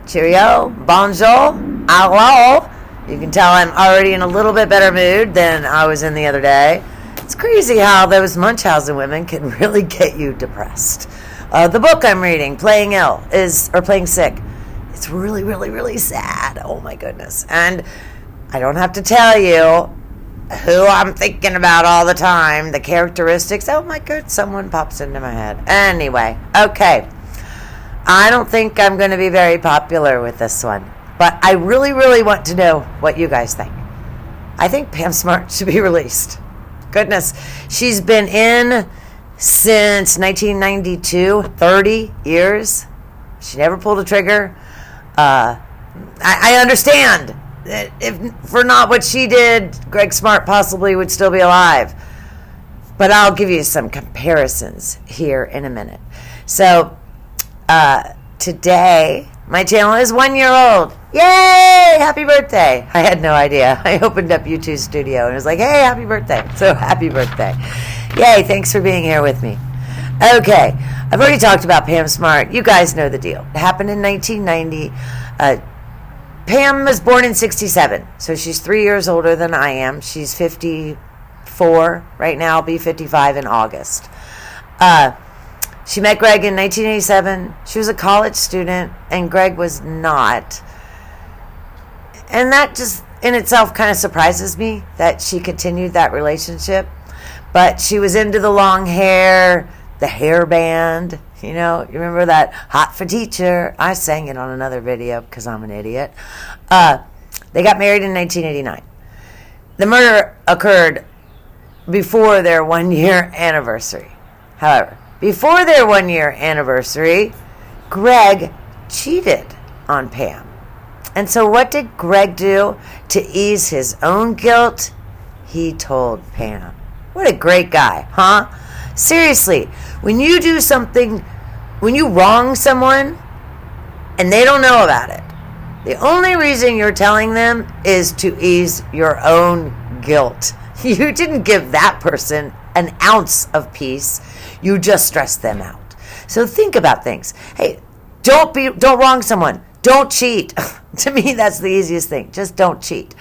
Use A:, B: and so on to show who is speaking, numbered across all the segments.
A: cheerio, bonjour, hello. You can tell I'm already in a little bit better mood than I was in the other day. It's crazy how those Munchausen women can really get you depressed. The book I'm reading, Playing Sick, it's really, really, really sad. Oh my goodness. And I don't have to tell you who I'm thinking about all the time, the characteristics. Oh my god, someone pops into my head. Anyway, okay. I don't think I'm going to be very popular with this one, but I really, really want to know what you guys think. I think Pam Smart should be released. Goodness, she's been in since 1992, 30 years. She never pulled a trigger. I understand that if for not what she did, Greg Smart possibly would still be alive. But I'll give you some comparisons here in a minute. So, today, my channel is 1 year old. Yay! Happy birthday. I had no idea. I opened up YouTube Studio and it was like, hey, happy birthday. So, happy birthday. Yay, thanks for being here with me. Okay, I've already talked about Pam Smart. You guys know the deal. It happened in 1990. Pam was born in 1967, so she's 3 years older than I am. She's 54 right now. I'll be 55 in August. She met Greg in 1987. She was a college student, and Greg was not. And that just in itself kind of surprises me that she continued that relationship. But she was into the long hair, the hairband. You know, you remember that Hot for Teacher? I sang it on another video because I'm an idiot. They got married in 1989. The murder occurred before their 1 year anniversary. However, before their 1 year anniversary, Greg cheated on Pam. And so what did Greg do to ease his own guilt? He told Pam. What a great guy, huh? Seriously, when you do something, when you wrong someone and they don't know about it, the only reason you're telling them is to ease your own guilt. You didn't give that person an ounce of peace. You just stressed them out. So think about things. Hey, don't wrong someone. Don't cheat. To me, that's the easiest thing. Just don't cheat.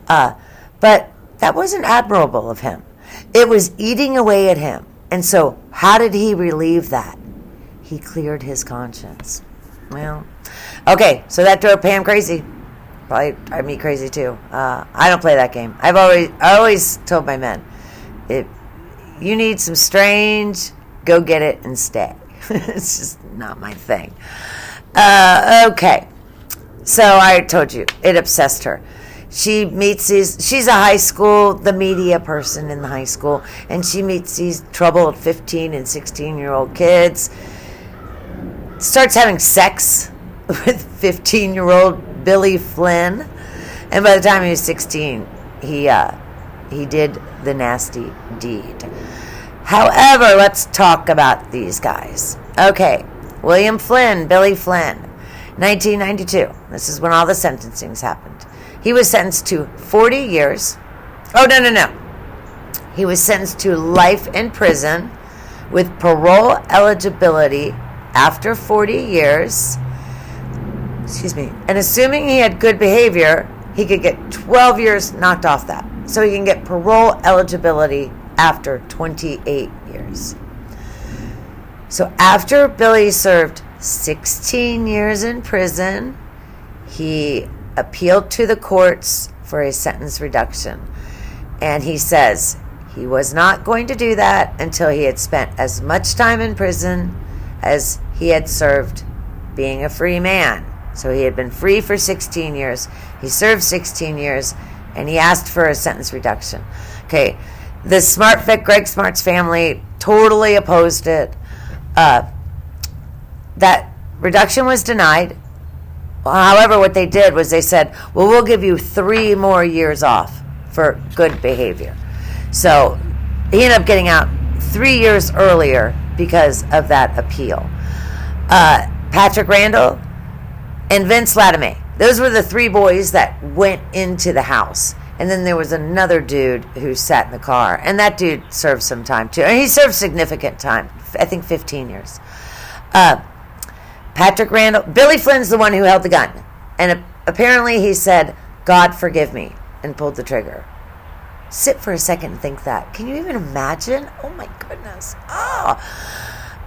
A: But that wasn't admirable of him. It was eating away at him. And so, how did he relieve that? He cleared his conscience. Well, okay, so that drove Pam crazy. Probably drive me crazy too. I don't play that game. I always told my men, if you need some strange, go get it and stay. It's just not my thing. Okay, so I told you, it obsessed her. She's a high school, the media person in the high school, and she meets these troubled 15 and 16-year-old kids, starts having sex with 15-year-old Billy Flynn, and by the time he was 16, he did the nasty deed. However, let's talk about these guys. Okay, William Flynn, Billy Flynn, 1992. This is when all the sentencings happened. He was sentenced to 40 years. Oh, no. He was sentenced to life in prison with parole eligibility after 40 years. Excuse me. And assuming he had good behavior, he could get 12 years knocked off that. So he can get parole eligibility after 28 years. So after Billy served 16 years in prison, he appealed to the courts for a sentence reduction. And he says he was not going to do that until he had spent as much time in prison as he had served being a free man. So he had been free for 16 years. He served 16 years, and he asked for a sentence reduction. Okay, the Greg Smart's family totally opposed it. That reduction was denied. However, what they did was they said, well, we'll give you 3 more years off for good behavior. So he ended up getting out 3 years earlier because of that appeal. Patrick Randall and Vince Latimer. Those were the 3 boys that went into the house. And then there was another dude who sat in the car. And that dude served some time too. And he served significant time. I think 15 years. Patrick Randall, Billy Flynn's the one who held the gun. And apparently he said, "God forgive me," and pulled the trigger. Sit for a second and think that. Can you even imagine? Oh my goodness. Oh.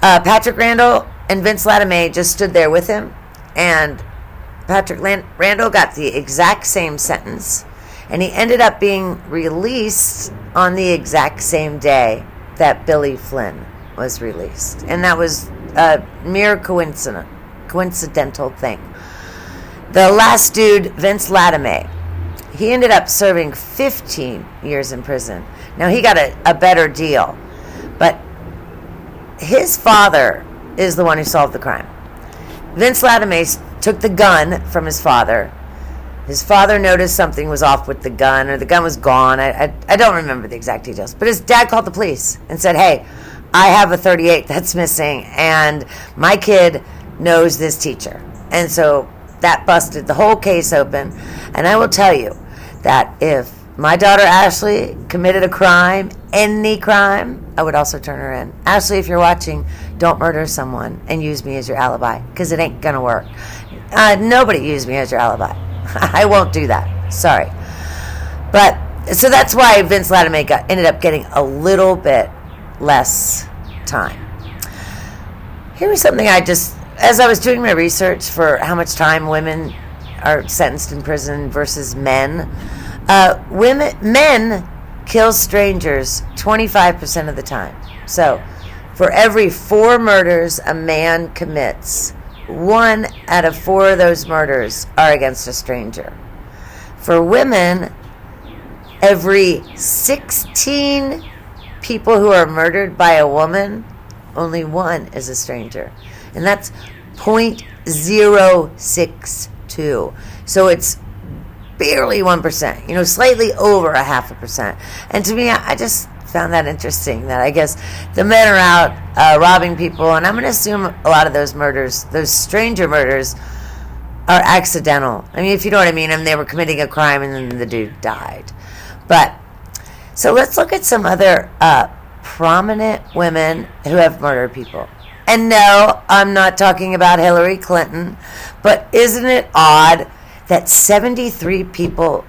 A: Patrick Randall and Vince Latimer just stood there with him, and Patrick Randall got the exact same sentence, and he ended up being released on the exact same day that Billy Flynn was released. And that was a mere coincidental thing. The last dude, Vince Latimer, he ended up serving 15 years in prison. Now, he got a better deal, but his father is the one who solved the crime. Vince Latimer took the gun from his father. His father noticed something was off with the gun, or the gun was gone. I don't remember the exact details. But his dad called the police and said, "Hey, I have a .38 that's missing, and my kid knows this teacher." And so that busted the whole case open. And I will tell you that if my daughter Ashley committed a crime, any crime, I would also turn her in. Ashley, if you're watching, don't murder someone and use me as your alibi, because it ain't gonna work. Nobody use me as your alibi. I won't do that. Sorry. But so that's why Vince Latimer ended up getting a little bit less time. Here was something as I was doing my research for how much time women are sentenced in prison versus men. Men kill strangers 25% of the time. So, for every 4 murders a man commits, 1 out of 4 of those murders are against a stranger. For women, every 16 people who are murdered by a woman, only 1 is a stranger. And that's 0.062. So it's barely 1%, slightly over 0.5%. And to me, I just found that interesting, that I guess the men are out robbing people, and I'm going to assume a lot of those murders, those stranger murders, are accidental. I mean, if you know what I mean, they were committing a crime and then the dude died. But, so let's look at some other prominent women who have murdered people. And no, I'm not talking about Hillary Clinton, but isn't it odd that 73 people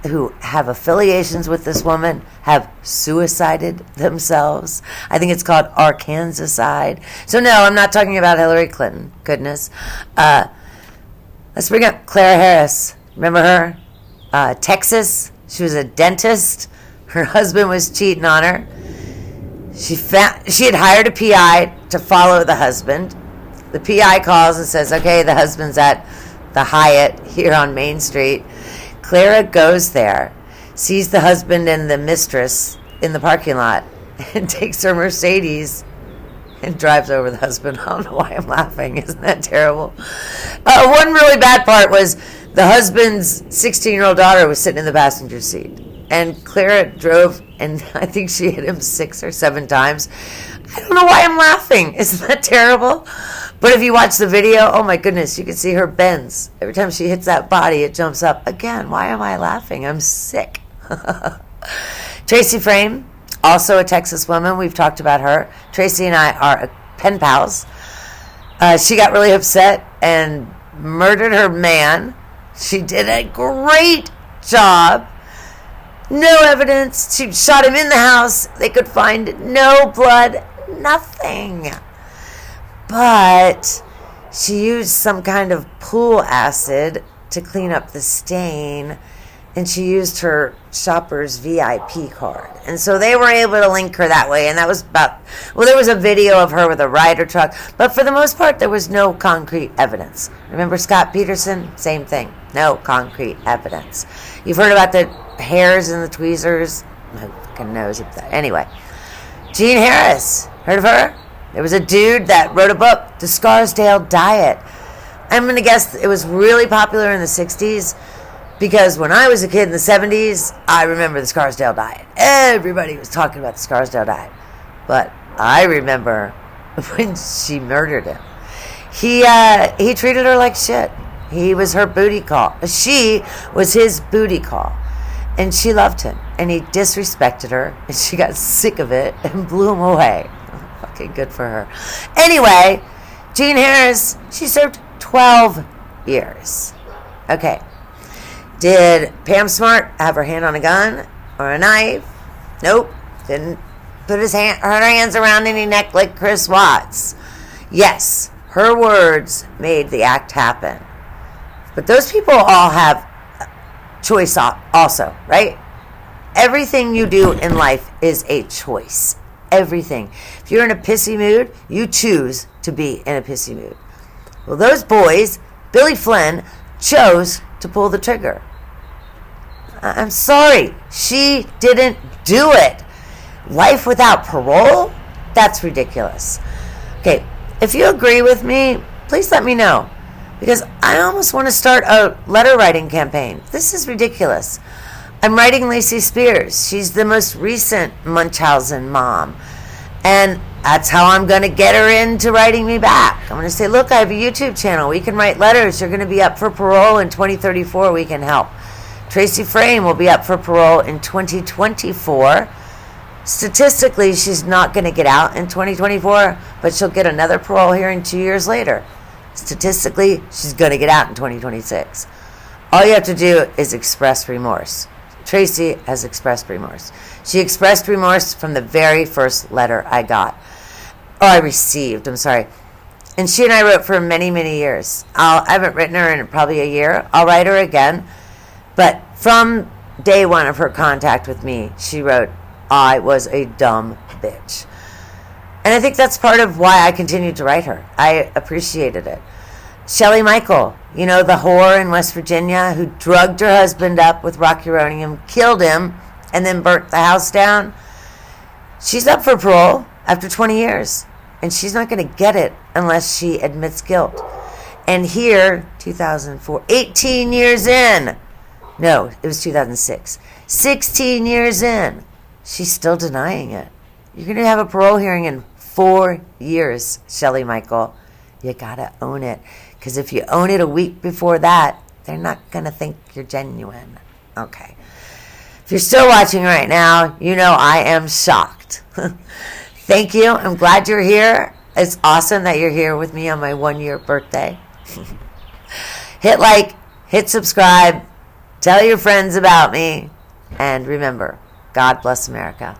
A: who have affiliations with this woman have suicided themselves? I think it's called Arkansaside. So no, I'm not talking about Hillary Clinton. Goodness. Let's bring up Clara Harris. Remember her? Texas. She was a dentist. Her husband was cheating on her. She had hired a PI to follow the husband. The PI calls and says, "Okay, the husband's at the Hyatt here on Main Street." Clara goes there, sees the husband and the mistress in the parking lot, and takes her Mercedes and drives over the husband. I don't know why I'm laughing. Isn't that terrible? One really bad part was the husband's 16-year-old daughter was sitting in the passenger seat. And Clara drove, and I think she hit him 6 or 7 times. I don't know why I'm laughing. Isn't that terrible? But if you watch the video, oh my goodness, you can see her bends. Every time she hits that body, it jumps up. Again, why am I laughing? I'm sick. Tracy Frame, also a Texas woman. We've talked about her. Tracy and I are pen pals. She got really upset and murdered her man. She did a great job. No evidence. She shot him in the house. They could find no blood, nothing. But she used some kind of pool acid to clean up the stain, and she used her shopper's VIP card. And so they were able to link her that way, and that was there was a video of her with a Ryder truck, but for the most part, there was no concrete evidence. Remember Scott Peterson? Same thing. No concrete evidence. You've heard about the hairs and the tweezers? Who fucking knows? Anyway, Jean Harris. Heard of her? There was a dude that wrote a book, The Scarsdale Diet. I'm going to guess it was really popular in the 60s, because when I was a kid in the 70s, I remember the Scarsdale Diet. Everybody was talking about the Scarsdale Diet. But I remember when she murdered him. He treated her like shit. He was her booty call. She was his booty call. And she loved him. And he disrespected her. And she got sick of it and blew him away. Fucking good for her. Anyway, Jean Harris, she served 12 years. Okay. Did Pam Smart have her hand on a gun or a knife? Nope. Didn't put her hands around any neck like Chris Watts. Yes, her words made the act happen. But those people all have choice also, right? Everything you do in life is a choice. Everything. If you're in a pissy mood, you choose to be in a pissy mood. Well, those boys, Billy Flynn, chose to pull the trigger. I'm sorry, she didn't do it. Life without parole? That's ridiculous. Okay, if you agree with me, please let me know, because I almost want to start a letter writing campaign. This is ridiculous. I'm writing Lacey Spears. She's the most recent Munchausen mom. And that's how I'm going to get her into writing me back. I'm going to say, look, I have a YouTube channel. We can write letters. You're going to be up for parole in 2034. We can help. Tracy Frame will be up for parole in 2024. Statistically, she's not going to get out in 2024, but she'll get another parole hearing 2 years later. Statistically, she's going to get out in 2026. All you have to do is express remorse. Tracy has expressed remorse. She expressed remorse from the very first letter I received, I'm sorry. And she and I wrote for many, many years. I haven't written her in probably a year. I'll write her again. But from day one of her contact with me, she wrote, I was a dumb bitch. And I think that's part of why I continued to write her. I appreciated it. Shelly Michael, you know, the whore in West Virginia who drugged her husband up with rock uranium, killed him, and then burnt the house down. She's up for parole after 20 years. And she's not going to get it unless she admits guilt. And here, 2004, 18 years in. No, it was 2006. 16 years in. She's still denying it. You're going to have a parole hearing in 4 years, Shelly Michael. You got to own it. Because if you own it a week before that, they're not going to think you're genuine. Okay. If you're still watching right now, you know I am shocked. Thank you. I'm glad you're here. It's awesome that you're here with me on my 1-year birthday. Hit like, hit subscribe, tell your friends about me, and remember, God bless America.